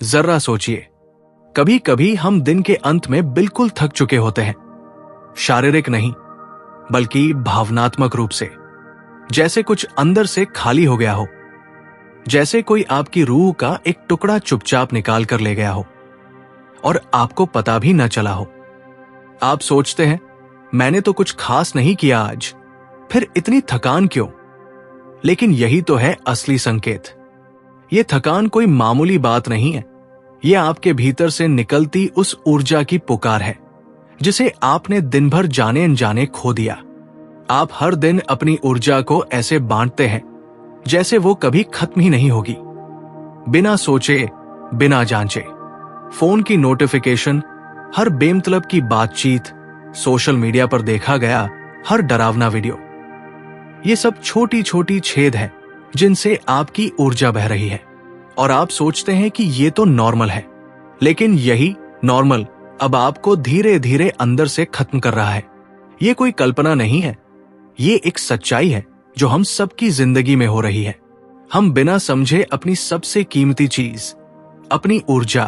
जरा सोचिए, कभी कभी हम दिन के अंत में बिल्कुल थक चुके होते हैं, शारीरिक नहीं बल्कि भावनात्मक रूप से। जैसे कुछ अंदर से खाली हो गया हो, जैसे कोई आपकी रूह का एक टुकड़ा चुपचाप निकाल कर ले गया हो और आपको पता भी न चला हो। आप सोचते हैं, मैंने तो कुछ खास नहीं किया आज, फिर इतनी थकान क्यों? लेकिन यही तो है असली संकेत। ये थकान कोई मामूली बात नहीं है, ये आपके भीतर से निकलती उस ऊर्जा की पुकार है जिसे आपने दिन भर जाने अनजाने खो दिया। आप हर दिन अपनी ऊर्जा को ऐसे बांटते हैं जैसे वो कभी खत्म ही नहीं होगी, बिना सोचे, बिना जांचे। फोन की नोटिफिकेशन, हर बेमतलब की बातचीत, सोशल मीडिया पर देखा गया हर डरावना वीडियो, ये सब छोटी छोटी छेद हैं जिनसे आपकी ऊर्जा बह रही है और आप सोचते हैं कि ये तो नॉर्मल है। लेकिन यही नॉर्मल अब आपको धीरे धीरे अंदर से खत्म कर रहा है। ये कोई कल्पना नहीं है, ये एक सच्चाई है जो हम सबकी जिंदगी में हो रही है। हम बिना समझे अपनी सबसे कीमती चीज, अपनी ऊर्जा,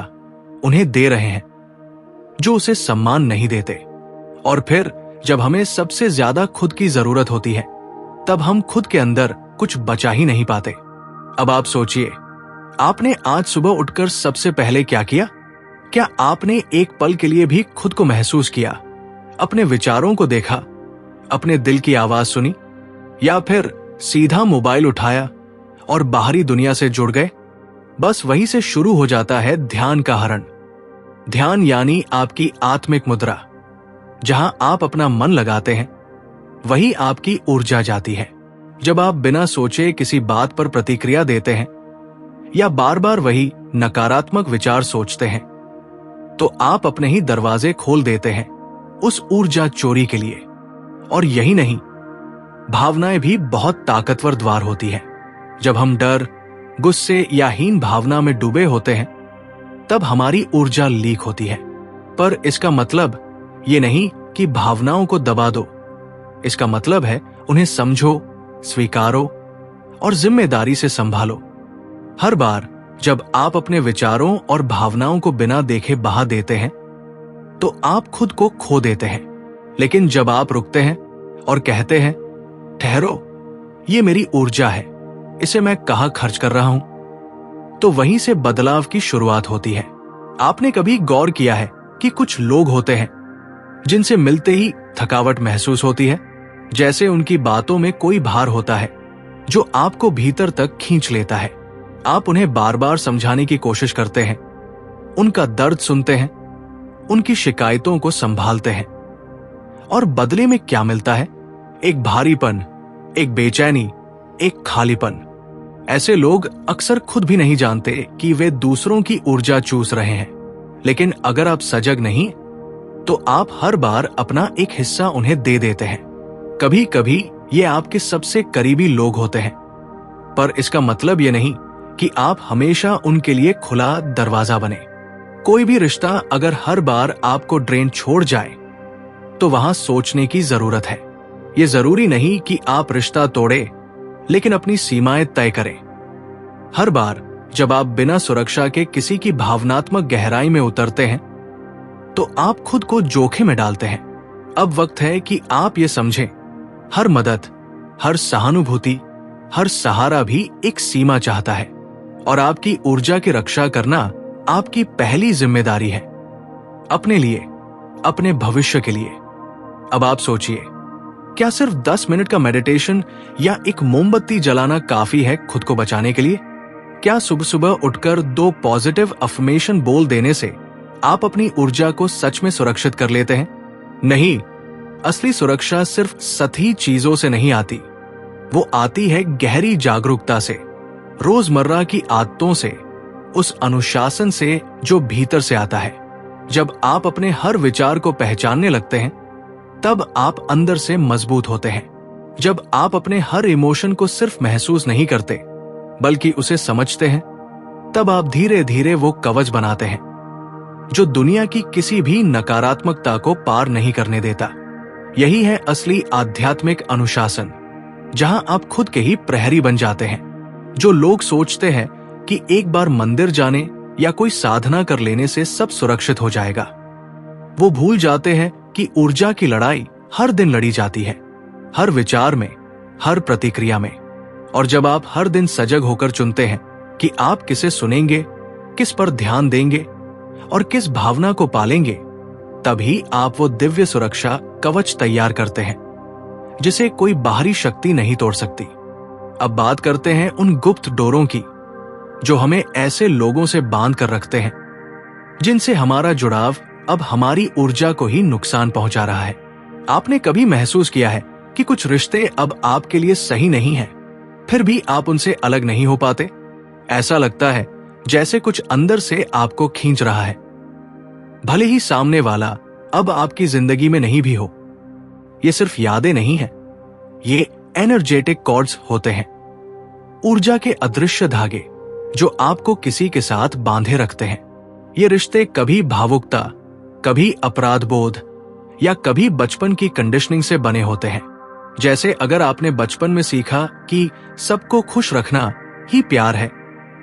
उन्हें दे रहे हैं जो उसे सम्मान नहीं देते। और फिर जब हमें सबसे ज्यादा खुद की जरूरत होती है, तब हम खुद के अंदर कुछ बचा ही नहीं पाते। अब आप सोचिए, आपने आज सुबह उठकर सबसे पहले क्या किया? क्या आपने एक पल के लिए भी खुद को महसूस किया, अपने विचारों को देखा, अपने दिल की आवाज सुनी, या फिर सीधा मोबाइल उठाया और बाहरी दुनिया से जुड़ गए? बस वहीं से शुरू हो जाता है ध्यान का हरण। ध्यान यानी आपकी आत्मिक मुद्रा। जहां आप अपना मन लगाते हैं, वही आपकी ऊर्जा जाती है। जब आप बिना सोचे किसी बात पर प्रतिक्रिया देते हैं या बार बार वही नकारात्मक विचार सोचते हैं, तो आप अपने ही दरवाजे खोल देते हैं उस ऊर्जा चोरी के लिए। और यही नहीं, भावनाएं भी बहुत ताकतवर द्वार होती है। जब हम डर, गुस्से या हीन भावना में डूबे होते हैं, तब हमारी ऊर्जा लीक होती है। पर इसका मतलब ये नहीं कि भावनाओं को दबा दो। इसका मतलब है उन्हें समझो, स्वीकारो और जिम्मेदारी से संभालो। हर बार जब आप अपने विचारों और भावनाओं को बिना देखे बहा देते हैं, तो आप खुद को खो देते हैं। लेकिन जब आप रुकते हैं और कहते हैं, ठहरो, ये मेरी ऊर्जा है, इसे मैं कहाँ खर्च कर रहा हूं, तो वहीं से बदलाव की शुरुआत होती है। आपने कभी गौर किया है कि कुछ लोग होते हैं जिनसे मिलते ही थकावट महसूस होती है, जैसे उनकी बातों में कोई भार होता है जो आपको भीतर तक खींच लेता है। आप उन्हें बार बार समझाने की कोशिश करते हैं, उनका दर्द सुनते हैं, उनकी शिकायतों को संभालते हैं, और बदले में क्या मिलता है? एक भारीपन, एक बेचैनी, एक खालीपन। ऐसे लोग अक्सर खुद भी नहीं जानते कि वे दूसरों की ऊर्जा चूस रहे हैं। लेकिन अगर आप सजग नहीं, तो आप हर बार अपना एक हिस्सा उन्हें दे देते हैं। कभी कभी ये आपके सबसे करीबी लोग होते हैं, पर इसका मतलब ये नहीं कि आप हमेशा उनके लिए खुला दरवाजा बने। कोई भी रिश्ता अगर हर बार आपको ड्रेन छोड़ जाए, तो वहां सोचने की जरूरत है। ये जरूरी नहीं कि आप रिश्ता तोड़े, लेकिन अपनी सीमाएं तय करें। हर बार जब आप बिना सुरक्षा के किसी की भावनात्मक गहराई में उतरते हैं, तो आप खुद को जोखिम में डालते हैं। अब वक्त है कि आप ये समझें, हर मदद, हर सहानुभूति, हर सहारा भी एक सीमा चाहता है, और आपकी ऊर्जा की रक्षा करना आपकी पहली जिम्मेदारी है, अपने लिए, अपने भविष्य के लिए। अब आप सोचिए, क्या सिर्फ 10 मिनट का मेडिटेशन या एक मोमबत्ती जलाना काफी है खुद को बचाने के लिए? क्या सुबह सुबह उठकर 2 पॉजिटिव अफर्मेशन बोल देने से आप अपनी ऊर्जा को सच में सुरक्षित कर लेते हैं? नहीं, असली सुरक्षा सिर्फ सतही चीजों से नहीं आती, वो आती है गहरी जागरूकता से, रोजमर्रा की आदतों से, उस अनुशासन से जो भीतर से आता है। जब आप अपने हर विचार को पहचानने लगते हैं, तब आप अंदर से मजबूत होते हैं। जब आप अपने हर इमोशन को सिर्फ महसूस नहीं करते, बल्कि उसे समझते हैं, तब आप धीरे धीरे वो कवच बनाते हैं जो दुनिया की किसी भी नकारात्मकता को पार नहीं करने देता। यही है असली आध्यात्मिक अनुशासन, जहां आप खुद के ही प्रहरी बन जाते हैं। जो लोग सोचते हैं कि एक बार मंदिर जाने या कोई साधना कर लेने से सब सुरक्षित हो जाएगा। वो भूल जाते हैं कि ऊर्जा की लड़ाई हर दिन लड़ी जाती है, हर विचार में, हर प्रतिक्रिया में। और जब आप हर दिन सजग होकर चुनते हैं कि आप किसे सुनेंगे, किस पर ध्यान देंगे और किस भावना को पालेंगे, तभी आप वो दिव्य सुरक्षा कवच तैयार करते हैं जिसे कोई बाहरी शक्ति नहीं तोड़ सकती। अब बात करते हैं उन गुप्त डोरों की जो हमें ऐसे लोगों से बांध कर रखते हैं जिनसे हमारा जुड़ाव अब हमारी ऊर्जा को ही नुकसान पहुंचा रहा है। आपने कभी महसूस किया है कि कुछ रिश्ते अब आपके लिए सही नहीं हैं, फिर भी आप उनसे अलग नहीं हो पाते? ऐसा लगता है जैसे कुछ अंदर से आपको खींच रहा है, भले ही सामने वाला अब आपकी जिंदगी में नहीं भी हो। ये सिर्फ यादें नहीं हैं, ये एनर्जेटिक कॉर्ड्स होते हैं, ऊर्जा के अदृश्य धागे जो आपको किसी के साथ बांधे रखते हैं। ये रिश्ते कभी भावुकता, कभी अपराध बोध या कभी बचपन की कंडीशनिंग से बने होते हैं। जैसे अगर आपने बचपन में सीखा कि सबको खुश रखना ही प्यार है,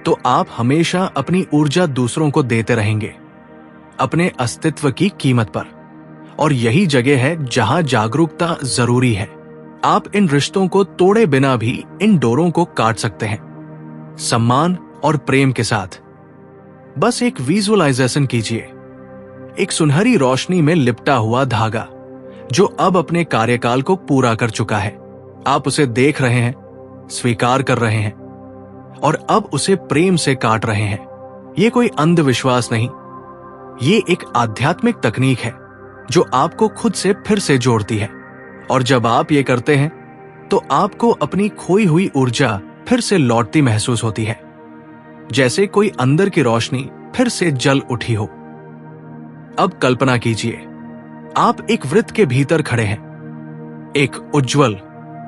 तो आप हमेशा अपनी ऊर्जा दूसरों को देते रहेंगे, अपने अस्तित्व की कीमत पर। और यही जगह है जहां जागरूकता जरूरी है। आप इन रिश्तों को तोड़े बिना भी इन डोरों को काट सकते हैं, सम्मान और प्रेम के साथ। बस एक विजुअलाइजेशन कीजिए, एक सुनहरी रोशनी में लिपटा हुआ धागा जो अब अपने कार्यकाल को पूरा कर चुका है। आप उसे देख रहे हैं, स्वीकार कर रहे हैं और अब उसे प्रेम से काट रहे हैं। ये कोई अंधविश्वास नहीं, ये एक आध्यात्मिक तकनीक है जो आपको खुद से फिर से जोड़ती है। और जब आप ये करते हैं तो आपको अपनी खोई हुई ऊर्जा फिर से लौटती महसूस होती है, जैसे कोई अंदर की रोशनी फिर से जल उठी हो। अब कल्पना कीजिए, आप एक वृत्त के भीतर खड़े हैं, एक उज्जवल,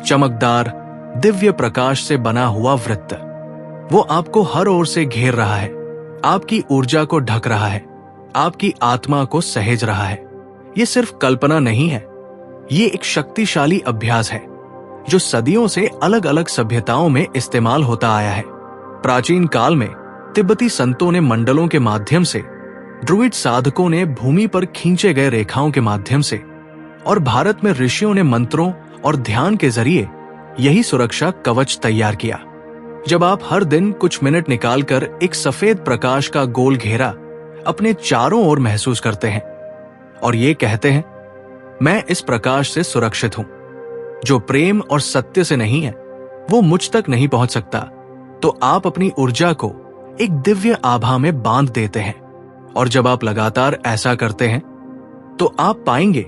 चमकदार, दिव्य प्रकाश से बना हुआ वृत्त। वो आपको हर ओर से घेर रहा है, आपकी ऊर्जा को ढक रहा है, आपकी आत्मा को सहेज रहा है। ये सिर्फ कल्पना नहीं है, ये एक शक्तिशाली अभ्यास है जो सदियों से अलग अलग सभ्यताओं में इस्तेमाल होता आया है। प्राचीन काल में तिब्बती संतों ने मंडलों के माध्यम से, ड्रुइड साधकों ने भूमि पर खींचे गए रेखाओं के माध्यम से, और भारत में ऋषियों ने मंत्रों और ध्यान के जरिए यही सुरक्षा कवच तैयार किया। जब आप हर दिन कुछ मिनट निकालकर एक सफेद प्रकाश का गोल घेरा अपने चारों ओर महसूस करते हैं और ये कहते हैं, मैं इस प्रकाश से सुरक्षित हूं, जो प्रेम और सत्य से नहीं है वो मुझ तक नहीं पहुंच सकता, तो आप अपनी ऊर्जा को एक दिव्य आभा में बांध देते हैं। और जब आप लगातार ऐसा करते हैं तो आप पाएंगे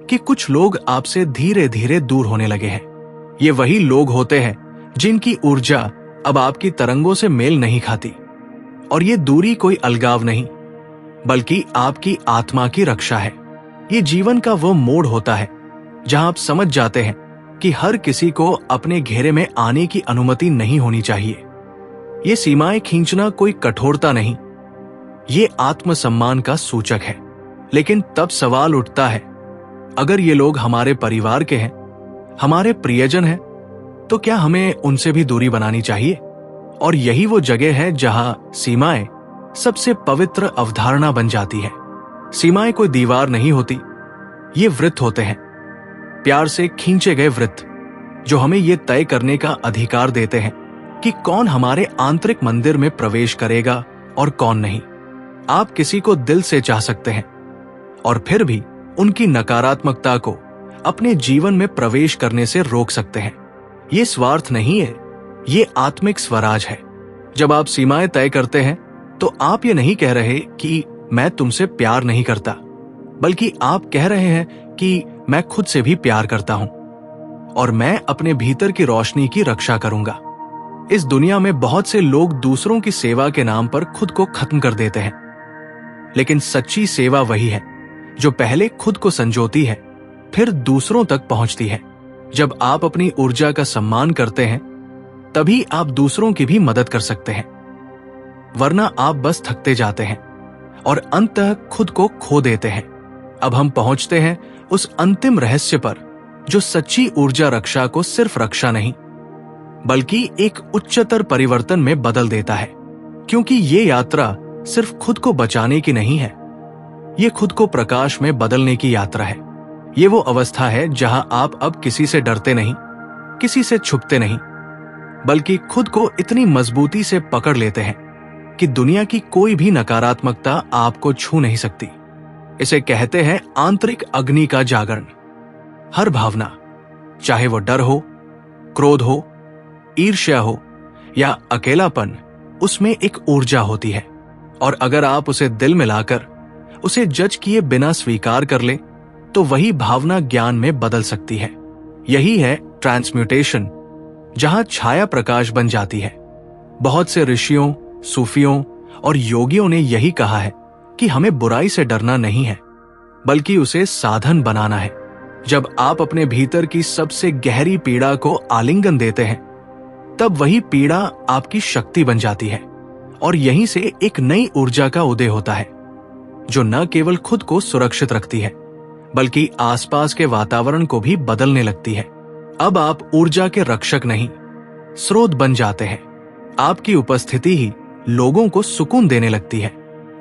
कि कुछ लोग आपसे धीरे धीरे दूर होने लगे हैं। ये वही लोग होते हैं जिनकी ऊर्जा अब आपकी तरंगों से मेल नहीं खाती। और ये दूरी कोई अलगाव नहीं, बल्कि आपकी आत्मा की रक्षा है। ये जीवन का वो मोड़ होता है जहां आप समझ जाते हैं कि हर किसी को अपने घेरे में आने की अनुमति नहीं होनी चाहिए। ये सीमाएं खींचना कोई कठोरता नहीं, ये आत्मसम्मान का सूचक है। लेकिन तब सवाल उठता है, अगर ये लोग हमारे परिवार के हैं, हमारे प्रियजन हैं, तो क्या हमें उनसे भी दूरी बनानी चाहिए? और यही वो जगह है जहां सीमाएं सबसे पवित्र अवधारणा बन जाती है। सीमाएं कोई दीवार नहीं होती, ये वृत्त होते हैं, प्यार से खींचे गए वृत्त जो हमें ये तय करने का अधिकार देते हैं कि कौन हमारे आंतरिक मंदिर में प्रवेश करेगा और कौन नहीं। आप किसी को दिल से चाह सकते हैं और फिर भी उनकी नकारात्मकता को अपने जीवन में प्रवेश करने से रोक सकते हैं। ये स्वार्थ नहीं है, ये आत्मिक स्वराज है। जब आप सीमाएं तय करते हैं तो आप ये नहीं कह रहे कि मैं तुमसे प्यार नहीं करता, बल्कि आप कह रहे हैं कि मैं खुद से भी प्यार करता हूं और मैं अपने भीतर की रोशनी की रक्षा करूंगा। इस दुनिया में बहुत से लोग दूसरों की सेवा के नाम पर खुद को खत्म कर देते हैं, लेकिन सच्ची सेवा वही है जो पहले खुद को संजोती है, फिर दूसरों तक पहुंचती है। जब आप अपनी ऊर्जा का सम्मान करते हैं, तभी आप दूसरों की भी मदद कर सकते हैं, वरना आप बस थकते जाते हैं और अंततः खुद को खो देते हैं। अब हम पहुंचते हैं उस अंतिम रहस्य पर जो सच्ची ऊर्जा रक्षा को सिर्फ रक्षा नहीं, बल्कि एक उच्चतर परिवर्तन में बदल देता है। क्योंकि ये यात्रा सिर्फ खुद को बचाने की नहीं है, ये खुद को प्रकाश में बदलने की यात्रा है। ये वो अवस्था है जहां आप अब किसी से डरते नहीं, किसी से छुपते नहीं, बल्कि खुद को इतनी मजबूती से पकड़ लेते हैं कि दुनिया की कोई भी नकारात्मकता आपको छू नहीं सकती। इसे कहते हैं आंतरिक अग्नि का जागरण। हर भावना, चाहे वो डर हो, क्रोध हो, ईर्ष्या हो या अकेलापन, उसमें एक ऊर्जा होती है, और अगर आप उसे दिल में लाकर उसे जज किए बिना स्वीकार कर ले तो वही भावना ज्ञान में बदल सकती है। यही है ट्रांसम्यूटेशन, जहां छाया प्रकाश बन जाती है। बहुत से ऋषियों, सूफियों और योगियों ने यही कहा है कि हमें बुराई से डरना नहीं है, बल्कि उसे साधन बनाना है। जब आप अपने भीतर की सबसे गहरी पीड़ा को आलिंगन देते हैं, तब वही पीड़ा आपकी शक्ति बन जाती है, और यहीं से एक नई ऊर्जा का उदय होता है, जो न केवल खुद को सुरक्षित रखती है, बल्कि आसपास के वातावरण को भी बदलने लगती है। अब आप ऊर्जा के रक्षक नहीं, स्रोत बन जाते हैं। आपकी उपस्थिति ही लोगों को सुकून देने लगती है।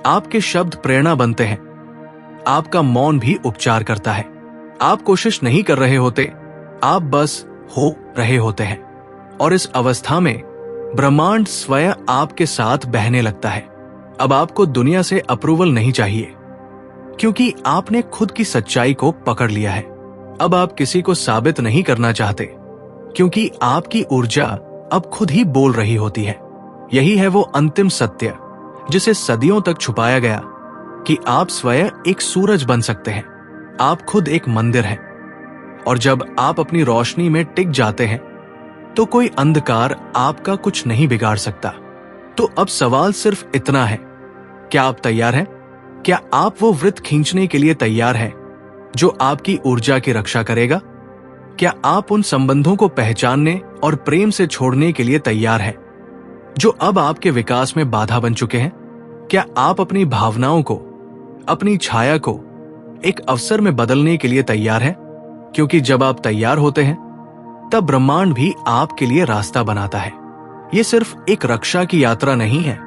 आपके शब्द प्रेरणा बनते हैं। आपका मौन भी उपचार करता है। आप कोशिश नहीं कर रहे होते, आप बस हो रहे होते हैं, और इस अवस्था में ब्रह्मांड स्वयं आपके साथ बहने लगता है। अब आपको दुनिया से अप्रूवल नहीं चाहिए, क्योंकि आपने खुद की सच्चाई को पकड़ लिया है। अब आप किसी को साबित नहीं करना चाहते, क्योंकि आपकी ऊर्जा अब खुद ही बोल रही होती है। यही है वो अंतिम सत्य जिसे सदियों तक छुपाया गया, कि आप स्वयं एक सूरज बन सकते हैं। आप खुद एक मंदिर हैं, और जब आप अपनी रोशनी में टिक जाते हैं तो कोई अंधकार आपका कुछ नहीं बिगाड़ सकता। तो अब सवाल सिर्फ इतना है, क्या आप तैयार हैं? क्या आप वो वृत्त खींचने के लिए तैयार हैं जो आपकी ऊर्जा की रक्षा करेगा? क्या आप उन संबंधों को पहचानने और प्रेम से छोड़ने के लिए तैयार हैं जो अब आपके विकास में बाधा बन चुके हैं? क्या आप अपनी भावनाओं को, अपनी छाया को एक अवसर में बदलने के लिए तैयार हैं? क्योंकि जब आप तैयार होते हैं, तब ब्रह्मांड भी आपके लिए रास्ता बनाता है। ये सिर्फ एक रक्षा की यात्रा नहीं है,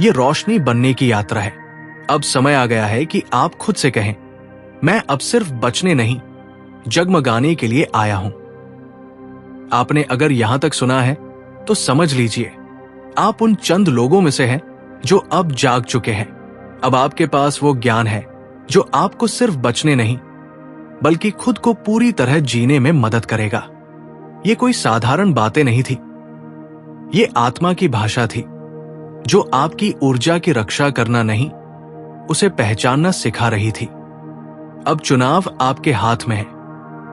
ये रोशनी बनने की यात्रा है। अब समय आ गया है कि आप खुद से कहें, मैं अब सिर्फ बचने नहीं, जगमगाने के लिए आया हूं। आपने अगर यहां तक सुना है तो समझ लीजिए, आप उन चंद लोगों में से हैं जो अब जाग चुके हैं। अब आपके पास वो ज्ञान है जो आपको सिर्फ बचने नहीं, बल्कि खुद को पूरी तरह जीने में मदद करेगा। ये कोई साधारण बातें नहीं थी, ये आत्मा की भाषा थी, जो आपकी ऊर्जा की रक्षा करना नहीं, उसे पहचानना सिखा रही थी। अब चुनाव आपके हाथ में है।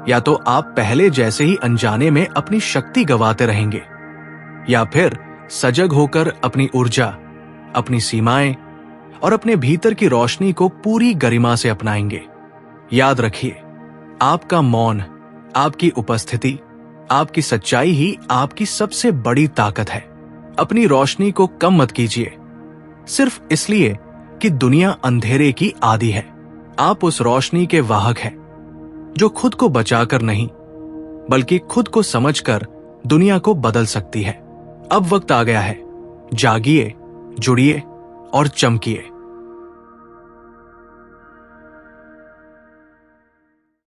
या तो आप पहले जैसे ही अनजाने में अपनी शक्ति गंवाते रहेंगे, या फिर सजग होकर अपनी ऊर्जा, अपनी सीमाएं और अपने भीतर की रोशनी को पूरी गरिमा से अपनाएंगे। याद रखिए, आपका मौन, आपकी उपस्थिति, आपकी सच्चाई ही आपकी सबसे बड़ी ताकत है। अपनी रोशनी को कम मत कीजिए, सिर्फ इसलिए कि दुनिया अंधेरे की आदी है। आप उस रोशनी के वाहक हैं जो खुद को बचाकर नहीं, बल्कि खुद को समझकर दुनिया को बदल सकती है। अब वक्त आ गया है, जागिए, जुड़िए और चमकिए।